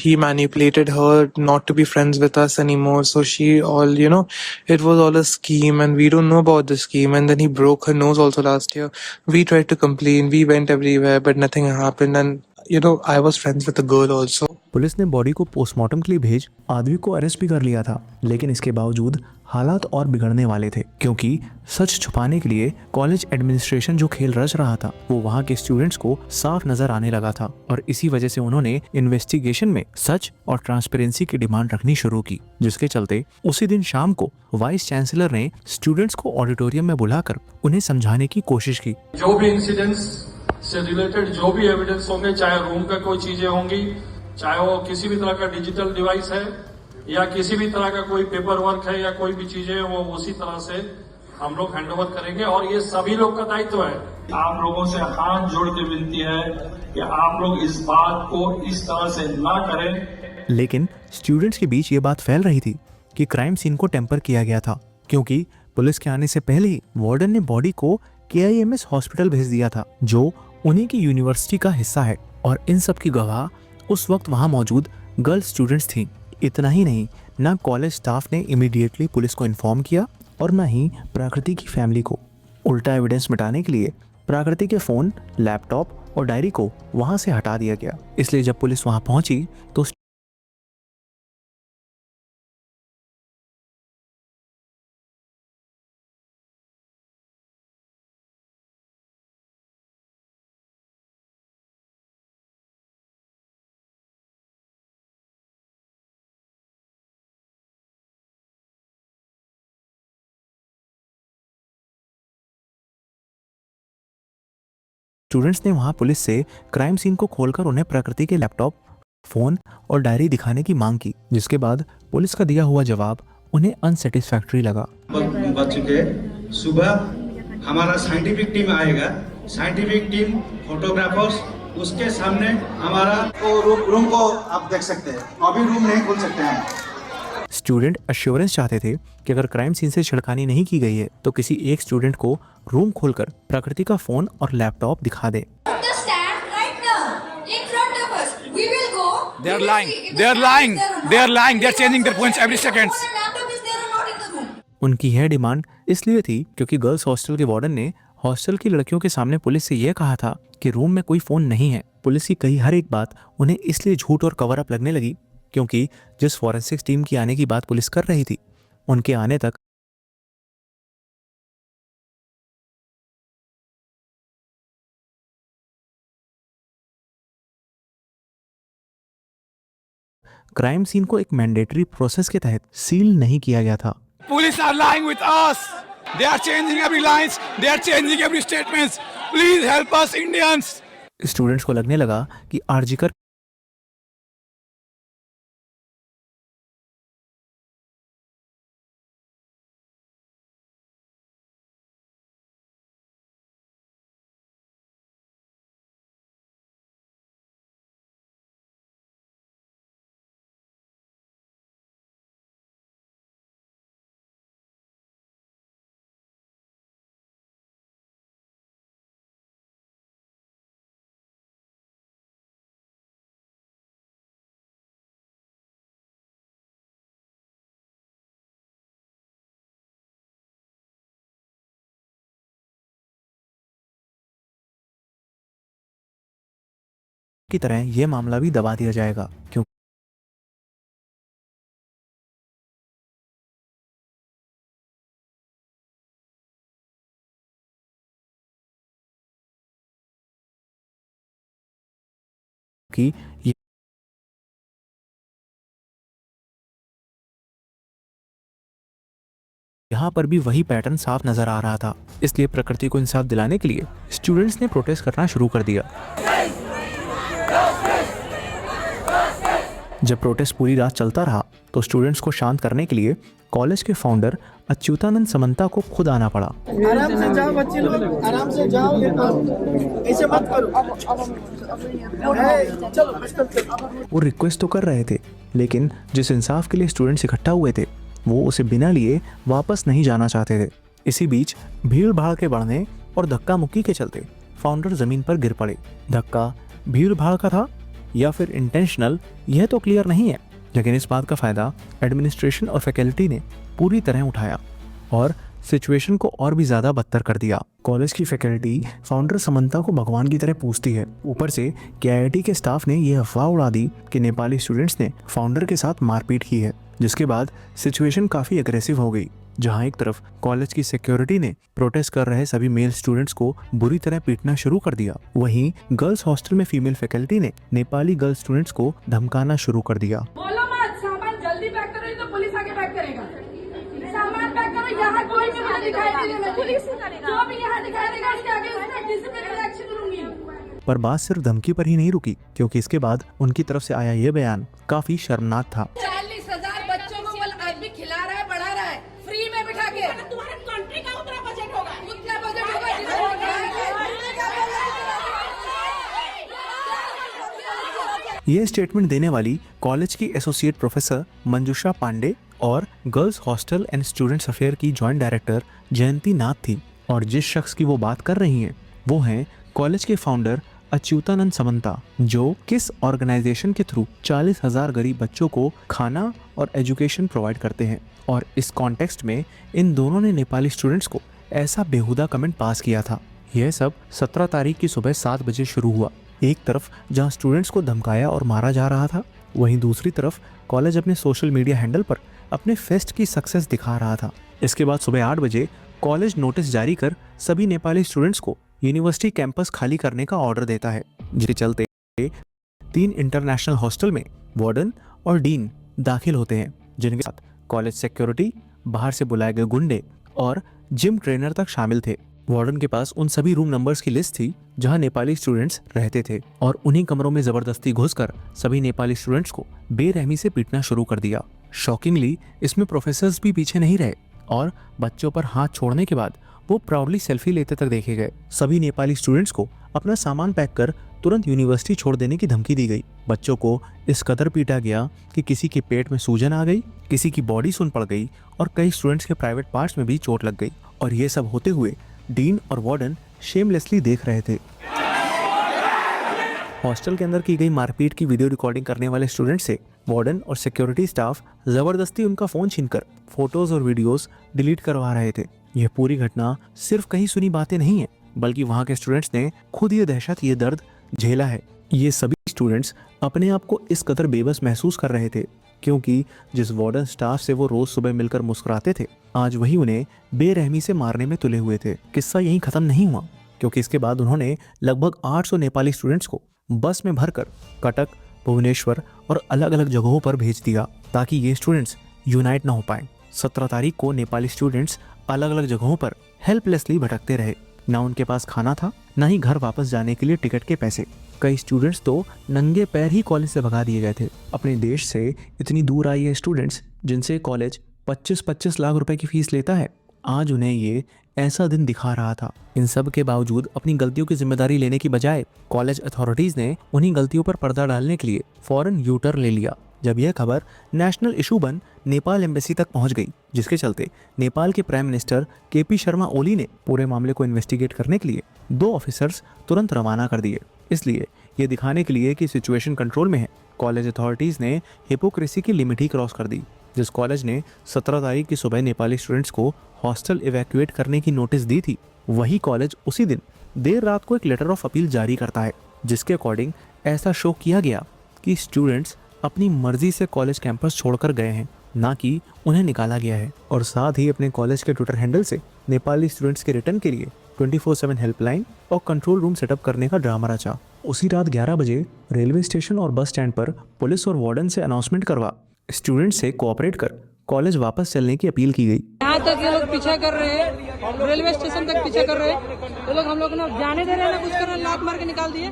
he manipulated her not to be friends with us anymore. So she all, it was all a scheme, and we don't know about the scheme. And then he broke her nose also last year. We tried to complain. We went everywhere, but nothing happened. And I was friends with the girl also. Police ने body को postmortem के लिए भेज आदमी को arrest भी कर लिया था, लेकिन इसके बावजूद हालात और बिगड़ने वाले थे, क्योंकि सच छुपाने के लिए कॉलेज एडमिनिस्ट्रेशन जो खेल रच रहा था वो वहाँ के स्टूडेंट्स को साफ नजर आने लगा था, और इसी वजह से उन्होंने इन्वेस्टिगेशन में सच और ट्रांसपेरेंसी की डिमांड रखनी शुरू की, जिसके चलते उसी दिन शाम को वाइस चांसलर ने स्टूडेंट्स को ऑडिटोरियम में बुलाकर उन्हें समझाने की कोशिश की। जो भी इंसिडेंट्स से रिलेटेड जो भी एविडेंस होंगे, चाहे रूम का कोई चीजें होंगी, चाहे वो किसी भी तरह का डिजिटल डिवाइस है या किसी भी तरह का कोई पेपर वर्क है या कोई भी चीजें है, वो उसी तरह से हम लोग हैंडओवर करेंगे, और ये सभी लोग का दायित्व है। आप लोगों से हाथ जोड़ के विनती है कि आप लोग इस बात को इस तरह से ना करें। लेकिन स्टूडेंट्स के बीच ये बात फैल रही थी कि क्राइम सीन को टेम्पर किया गया था, क्योंकि पुलिस के आने से पहले ही वार्डन ने बॉडी को KIMS हॉस्पिटल भेज दिया था, जो उन्हीं की यूनिवर्सिटी का हिस्सा है, और इन सब की गवाह उस वक्त वहां मौजूद गर्ल स्टूडेंट्स थीं। इतना ही नहीं, ना कॉलेज स्टाफ ने इमीडिएटली पुलिस को इन्फॉर्म किया और ना ही प्रकृति की फैमिली को। उल्टा एविडेंस मिटाने के लिए प्रकृति के फ़ोन, लैपटॉप और डायरी को वहां से हटा दिया गया। इसलिए जब पुलिस वहां पहुंची तो स्टूडेंट्स ने वहां पुलिस से क्राइम सीन को खोलकर उन्हें प्रकृति के लैपटॉप, फोन और डायरी दिखाने की मांग की, जिसके बाद पुलिस का दिया हुआ जवाब उन्हें अनसेटिस्फैक्टरी लगा। बच चुके, सुबह हमारा साइंटिफिक टीम आएगा, साइंटिफिक टीम, फोटोग्राफर्स, उसके सामने हमारा रूम को आप देख सकते हैं, अभी रूम नहीं खोल सकते हैं। स्टूडेंट अश्योरेंस चाहते थे कि अगर क्राइम सीन से छिड़खानी नहीं की गई है तो किसी एक स्टूडेंट को रूम खोलकर प्रकृति का फोन और लैपटॉप दिखा दे। उनकी यह डिमांड इसलिए थी क्योंकि गर्ल्स हॉस्टल के वार्डन ने हॉस्टल की लड़कियों के सामने पुलिस से यह कहा था कि रूम में कोई फोन नहीं है। पुलिस की कही हर एक बात उन्हें इसलिए झूठ और कवर अप लगने लगी क्योंकि जिस फॉरेंसिक्स टीम की आने की बात पुलिस कर रही थी, उनके आने तक क्राइम सीन को एक मैंडेटरी प्रोसेस के तहत सील नहीं किया गया था। Police are lying with us. They are changing every lines. They are changing every statements. Please help us Indians. Students को लगने लगा कि आरजीकर की तरह यह मामला भी दबा दिया जाएगा, क्योंकि यहाँ पर भी वही पैटर्न साफ नजर आ रहा था। इसलिए प्रकृति को इंसाफ दिलाने के लिए स्टूडेंट्स ने प्रोटेस्ट करना शुरू कर दिया। जब प्रोटेस्ट पूरी रात चलता रहा तो स्टूडेंट्स को शांत करने के लिए कॉलेज के फाउंडर अच्युतानंद समंता को खुद आना पड़ा। आराम से जाओ बच्चे लोग, आराम से जाओ, ये करो, ऐसे मत करो। चलो। वो रिक्वेस्ट तो कर रहे थे, लेकिन जिस इंसाफ के लिए स्टूडेंट्स इकट्ठा हुए थे वो उसे बिना लिए वापस नहीं जाना चाहते थे। इसी बीच भीड़ भाड़ के बढ़ने और धक्का मुक्की के चलते फाउंडर जमीन पर गिर पड़े। धक्का भीड़ भाड़ का था या फिर इंटेंशनल, यह तो क्लियर नहीं है, लेकिन इस बात का फायदा एडमिनिस्ट्रेशन और फैकल्टी ने पूरी तरह उठाया और सिचुएशन को और भी ज्यादा बदतर कर दिया। कॉलेज की फैकल्टी फाउंडर समंता को भगवान की तरह पूजती है। ऊपर से KIIT के स्टाफ ने यह अफवाह उड़ा दी कि नेपाली स्टूडेंट्स ने फाउंडर के साथ मारपीट की है, जिसके बाद सिचुएशन काफी अग्रेसिव हो गई। जहां एक तरफ कॉलेज की सिक्योरिटी ने प्रोटेस्ट कर रहे सभी मेल स्टूडेंट्स को बुरी तरह पीटना शुरू कर दिया, वहीं गर्ल्स हॉस्टल में फीमेल फैकल्टी ने नेपाली गर्ल्स स्टूडेंट्स को धमकाना शुरू कर दिया। बोलो मत, सामान जल्दी पैक करो, तो पुलिस आके पैक करेगा। सामान पैक करो, यहाँ कोई भी मुझे दिखाई नहीं देगा, पुलिस करेगा। जो भी यहाँ दिखाई देगा उसके आगे उसका डिसिप्लिनरी एक्शन लूंगी। पर बात सिर्फ धमकी पर ही नहीं रुकी, क्योंकि इसके बाद उनकी तरफ से आया ये बयान काफी शर्मनाक था। 40,000 बच्चों को आदमी खिला रहा है, पढ़ा रहा है, फ्री में बिठा के। तुम्हारे कंट्री का उतना बजट होगा, उतना बजट होगा ये स्टेटमेंट देने वाली कॉलेज की एसोसिएट प्रोफेसर मंजुषा पांडे और girls hostel and students affair की जॉइंट डायरेक्टर जयंती नाथ थी। और जिस शख्स की वो बात कर रही हैं वो हैं कॉलेज के फाउंडर अच्युतानंद समंता, जो किस ऑर्गेनाइजेशन के थ्रू 40,000 गरीब बच्चों को खाना और एजुकेशन प्रोवाइड करते हैं। और इस कॉन्टेक्स्ट में इन दोनों ने नेपाली स्टूडेंट्स को ऐसा बेहुदा कमेंट पास किया था। यह सब 17 तारीख की सुबह 7 बजे शुरू हुआ। एक तरफ जहां स्टूडेंट्स को धमकाया और मारा जा रहा था, वहीं दूसरी तरफ कॉलेज अपने सोशल मीडिया हैंडल पर अपने फेस्ट की सक्सेस दिखा रहा था। इसके बाद सुबह 8 बजे कॉलेज नोटिस जारी कर सभी नेपाली स्टूडेंट्स को यूनिवर्सिटी कैंपस खाली करने का ऑर्डर देता है, जिसके चलते 3 इंटरनेशनल हॉस्टल में वार्डन और डीन दाखिल होते हैं, जिनके साथ कॉलेज सिक्योरिटी, बाहर से बुलाए गए गुंडे और जिम ट्रेनर तक शामिल थे। वार्डन के पास उन सभी रूम नंबर्स की लिस्ट थी जहां नेपाली स्टूडेंट्स रहते थे और उन्हीं कमरों में जबरदस्ती घुसकर सभी नेपाली स्टूडेंट्स को बेरहमी से पीटना शुरू कर दिया। शॉकिंगली इसमें प्रोफेसर्स भी पीछे नहीं रहे और बच्चों पर हाथ छोड़ने के बाद वो प्राउडली सेल्फी लेते तक देखे गए। सभी नेपाली स्टूडेंट्स को अपना सामान पैक कर तुरंत यूनिवर्सिटी छोड़ देने की धमकी दी गई। बच्चों को इस कदर पीटा गया कि किसी के पेट में सूजन आ गई, किसी की बॉडी सुन पड़ गई और कई स्टूडेंट्स के प्राइवेट पार्ट्स में भी चोट लग गई। और ये सब होते हुए डीन और वार्डन शेमलेसली देख रहे थे। हॉस्टल के अंदर की गई मारपीट की वीडियो रिकॉर्डिंग करने वाले स्टूडेंट से वार्डन और सिक्योरिटी स्टाफ जबरदस्ती उनका फोन छीनकर फोटोज और वीडियोस डिलीट करवा रहे थे। यह पूरी घटना सिर्फ कहीं सुनी बातें नहीं है, बल्कि वहां के स्टूडेंट्स ने खुद ये दहशत, ये दर्द झेला है। ये सभी स्टूडेंट्स अपने आप को इस कदर बेबस महसूस कर रहे थे, क्योंकि जिस वार्डन स्टाफ से वो रोज सुबह मिलकर मुस्कुराते थे, आज वही उन्हें बेरहमी से मारने में तुले हुए थे। किस्सा यहीं खत्म नहीं हुआ, क्योंकि इसके बाद उन्होंने लगभग 800 नेपाली स्टूडेंट्स को बस में भरकर कटक, भुवनेश्वर और अलग अलग जगहों पर भेज दिया, ताकि ये स्टूडेंट्स यूनाइट ना हो पाए। 17 तारीख को नेपाली स्टूडेंट्स अलग अलग जगहों पर हेल्पलेसली भटकते रहे। ना उनके पास खाना था, ना ही घर वापस जाने के लिए टिकट के पैसे। कई स्टूडेंट्स तो नंगे पैर ही कॉलेज से भगा दिए गए थे। अपने देश से इतनी दूर आई है स्टूडेंट्स, जिनसे कॉलेज 25-25 लाख रुपए की फीस लेता है, आज उन्हें ये ऐसा दिन दिखा रहा था। इन सब के बावजूद अपनी गलतियों की जिम्मेदारी लेने की बजाय कॉलेज अथॉरिटीज ने उन्हीं गलतियों पर पर्दा डालने के लिए फौरन यूटर्न ले लिया। जब यह खबर नेशनल इशू बन नेपाल एम्बेसी तक पहुंच गई, जिसके चलते नेपाल के prime minister KP Sharma Oli ने पूरे मामले को इन्वेस्टिगेट करने के लिए 2 ऑफिसर्स तुरंत रवाना कर दिए। इसलिए ये दिखाने के लिए कि सिचुएशन कंट्रोल में है, कॉलेज अथॉरिटीज ने हिपोक्रेसी की लिमिट ही क्रॉस कर दी। जिस कॉलेज ने 17 तारीख की सुबह नेपाली स्टूडेंट्स को हॉस्टल इवैक्यूएट करने की नोटिस दी थी, वही कॉलेज उसी दिन देर रात को एक लेटर ऑफ अपील जारी करता है, जिसके अकॉर्डिंग ऐसा शो किया गया कि स्टूडेंट्स अपनी मर्जी से कॉलेज कैंपस छोड़कर गए हैं, ना कि उन्हें निकाला गया है। और साथ ही अपने कॉलेज के ट्विटर हैंडल से नेपाली स्टूडेंट्स के रिटर्न के लिए 24/7 हेल्पलाइन और कंट्रोल रूम सेटअप करने का ड्रामा रचा। उसी रात 11 बजे रेलवे स्टेशन और बस स्टैंड पर पुलिस और वार्डन से अनाउंसमेंट करवा स्टूडेंट से कोऑपरेट कर कॉलेज वापस चलने की अपील की गई। यहाँ तक ये लोग पीछा कर रहे हैं, रेलवे स्टेशन तक पीछा कर रहे हैं। ये लोग हम लोग ना जाने दे रहे हैं, ना कुछ कर रहे हैं, लात मार के निकाल दिए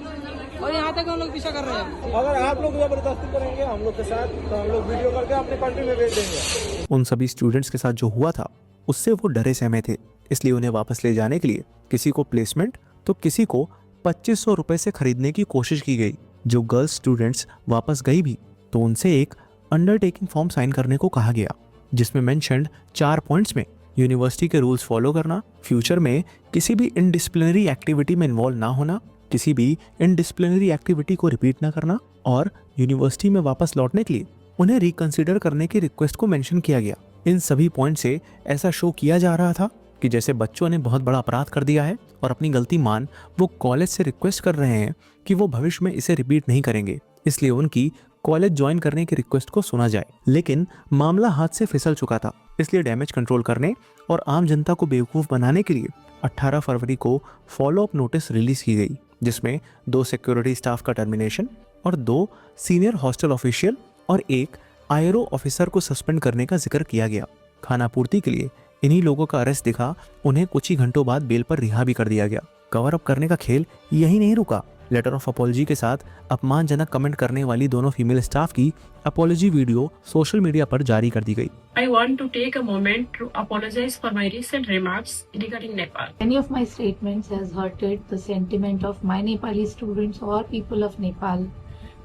और यहाँ तक हम लोग पीछा कर रहे हैं। अगर आप लोग जबरदस्ती करेंगे हम लोग के साथ, तो हम लोग वीडियो करके अपने कंट्री में भेज देंगे। उन सभी स्टूडेंट्स के साथ जो हुआ था, उससे वो डरे सहमे थे। इसलिए उन्हें वापस ले जाने के लिए किसी को प्लेसमेंट तो किसी को 2500 रुपए से खरीदने की कोशिश की गई। जो गर्ल्स स्टूडेंट्स वापस गई भी तो उनसे एक अंडरटेकिंग फॉर्म साइन करने को कहा गया। जिसमें मेंशन्ड 4 पॉइंट्स में यूनिवर्सिटी के रूल्स फॉलो करना, फ्यूचर में किसी भी इनडिसिप्लिनरी एक्टिविटी में इन्वॉल्व ना होना, किसी भी इनडिसिप्लिनरी एक्टिविटी को रिपीट ना करना और यूनिवर्सिटी में वापस लौटने के लिए उन्हें रिकंसिडर करने की रिक्वेस्ट को मेंशन किया गया। इन सभी पॉइंट से ऐसा शो किया जा रहा था कि जैसे बच्चों ने बहुत बड़ा अपराध कर दिया है और अपनी गलती मान वो कॉलेज से रिक्वेस्ट कर रहे हैं कि वो भविष्य में इसे रिपीट नहीं करेंगे, इसलिए उनकी कॉलेज ज्वाइन करने की रिक्वेस्ट को सुना जाए। लेकिन मामला हाथ से फिसल चुका था, इसलिए डैमेज कंट्रोल करने और आम जनता को बेवकूफ़ बनाने के लिए 18 फरवरी को फॉलो अप नोटिस रिलीज की गई, जिसमें 2 सिक्योरिटी स्टाफ का टर्मिनेशन और 2 सीनियर हॉस्टल ऑफिशियल और 1 आईआरओ ऑफिसर को सस्पेंड करने का जिक्र किया गया। खाना पूर्ति के लिए इन्हीं लोगों का अरेस्ट दिखा, उन्हें कुछ ही घंटों बाद बेल पर रिहा भी कर दिया गया। कवर अप करने का खेल यही नहीं रुका, लेटर ऑफ अपॉलजी के साथ अपमानजनक कमेंट करने वाली दोनों फीमेल स्टाफ की अपॉलजी वीडियो सोशल मीडिया पर जारी कर दी गई। I want to take a moment to apologize for my recent remarks regarding Nepal. Any of my statements has hurted the sentiment of my Nepali students or people of Nepal.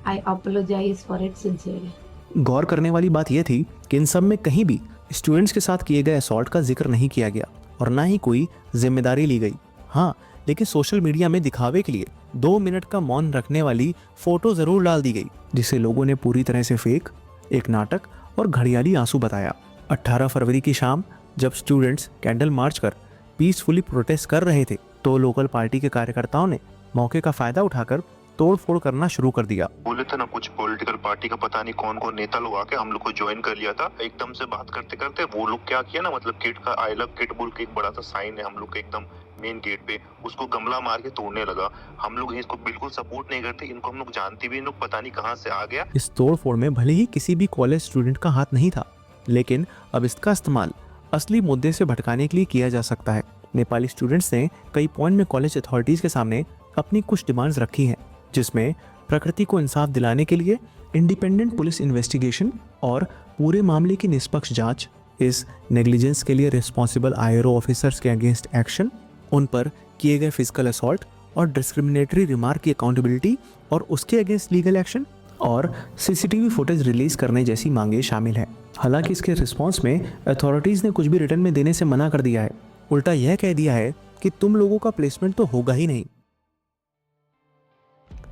I apologize for it sincerely. गौर करने वाली बात यह थी कि इन सब में कहीं भी स्टूडेंट्स के साथ किए गए असॉल्ट का जिक्र नहीं किया गया और ना ही कोई जिम्मेदारी ली गई। हाँ, लेकिन सोशल मीडिया में दिखावे के लिए 2 मिनट का मौन रखने वाली फोटो जरूर डाल दी गई, जिसे लोगों ने पूरी तरह से फेक, एक नाटक और घड़ियाली आंसू बताया। 18 फरवरी की शाम जब स्टूडेंट्स कैंडल मार्च कर पीसफुली प्रोटेस्ट कर रहे थे तो लोकल पार्टी के कार्यकर्ताओं ने मौके का फायदा उठाकर तोड़ फोड़ करना शुरू कर दिया। बोले थे ना कुछ पॉलिटिकल पार्टी का पता नहीं कौन कौन नेता लोग आके हम लोग को ज्वाइन कर लिया था। एकदम से बात करते करते वो लोग क्या किया ना, मतलब किट का आई लव किट बोल के एक बड़ा सा साइन है हम लोग के एकदम मेन गेट पे, उसको गमला मार के तोड़ने लगा। हम लोग इसको बिल्कुल सपोर्ट नहीं करते, इनको हम लोग जानते भी, इन लोग पता नहीं कहाँ से आ गया। इस तोड़ फोड़ में भले ही किसी भी कॉलेज स्टूडेंट का हाथ नहीं था, लेकिन अब इसका इस्तेमाल असली मुद्दे से भटकाने के लिए किया जा सकता है। नेपाली स्टूडेंट्स ने कई पॉइंट में कॉलेज अथॉरिटीज के सामने अपनी कुछ डिमांड्स रखी हैं, जिसमें प्रकृति को इंसाफ दिलाने के लिए इंडिपेंडेंट पुलिस इन्वेस्टिगेशन और पूरे मामले की निष्पक्ष जांच, इस नेग्लिजेंस के लिए रिस्पॉन्सिबल आईआरओ ऑफिसर्स के अगेंस्ट एक्शन, उन पर किए गए फिजिकल असॉल्ट और डिस्क्रिमिनेटरी रिमार्क की अकाउंटेबिलिटी और उसके अगेंस्ट लीगल एक्शन और सीसीटीवी फुटेज रिलीज करने जैसी मांगे शामिल हैं। हालांकि इसके रिस्पॉन्स में अथॉरिटीज़ ने कुछ भी रिटर्न में देने से मना कर दिया है, उल्टा यह कह दिया है कि तुम लोगों का प्लेसमेंट तो होगा ही नहीं।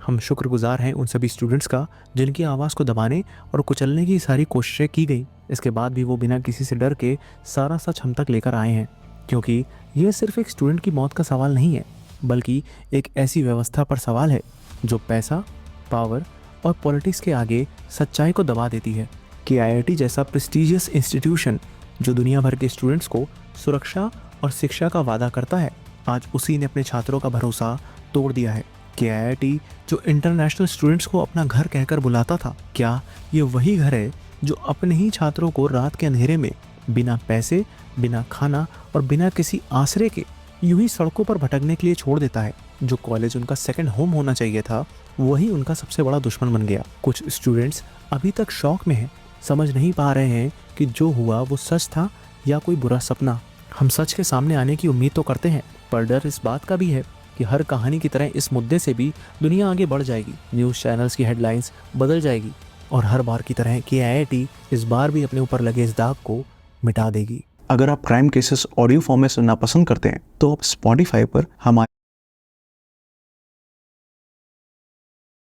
हम शुक्रगुजार हैं उन सभी स्टूडेंट्स का जिनकी आवाज़ को दबाने और कुचलने की सारी कोशिशें की गई। इसके बाद भी वो बिना किसी से डर के सारा सच हम तक लेकर आए हैं, क्योंकि यह सिर्फ एक स्टूडेंट की मौत का सवाल नहीं है, बल्कि एक ऐसी व्यवस्था पर सवाल है जो पैसा, पावर और पॉलिटिक्स के आगे सच्चाई को दबा देती है। कि आईआईटी जैसा प्रेस्टीजियस इंस्टीट्यूशन जो दुनिया भर के स्टूडेंट्स को सुरक्षा और शिक्षा का वादा करता है, आज उसी ने अपने छात्रों का भरोसा तोड़ दिया है। कि आईआईटी जो इंटरनेशनल स्टूडेंट्स को अपना घर कहकर बुलाता था, क्या ये वही घर है जो अपने ही छात्रों को रात के अंधेरे में बिना पैसे, बिना खाना और बिना किसी आसरे के यूं ही सड़कों पर भटकने के लिए छोड़ देता है? जो कॉलेज उनका सेकंड होम होना चाहिए था, वही उनका सबसे बड़ा दुश्मन बन गया। कुछ स्टूडेंट्स अभी तक शॉक में हैं, समझ नहीं पा रहे हैं कि जो हुआ वो सच था या कोई बुरा सपना। हम सच के सामने आने की उम्मीद तो करते हैं, पर डर इस बात का भी है कि हर कहानी की तरह इस मुद्दे से भी दुनिया आगे बढ़ जाएगी, न्यूज़ चैनल्स की हेडलाइंस बदल जाएगी और हर बार की तरह कि आईआईटी इस बार भी अपने ऊपर लगे इस दाग को मिटा देगी। अगर आप क्राइम केसेस ऑडियो फॉर्म में सुनना पसंद करते हैं तो आप स्पॉटिफाई पर हमारे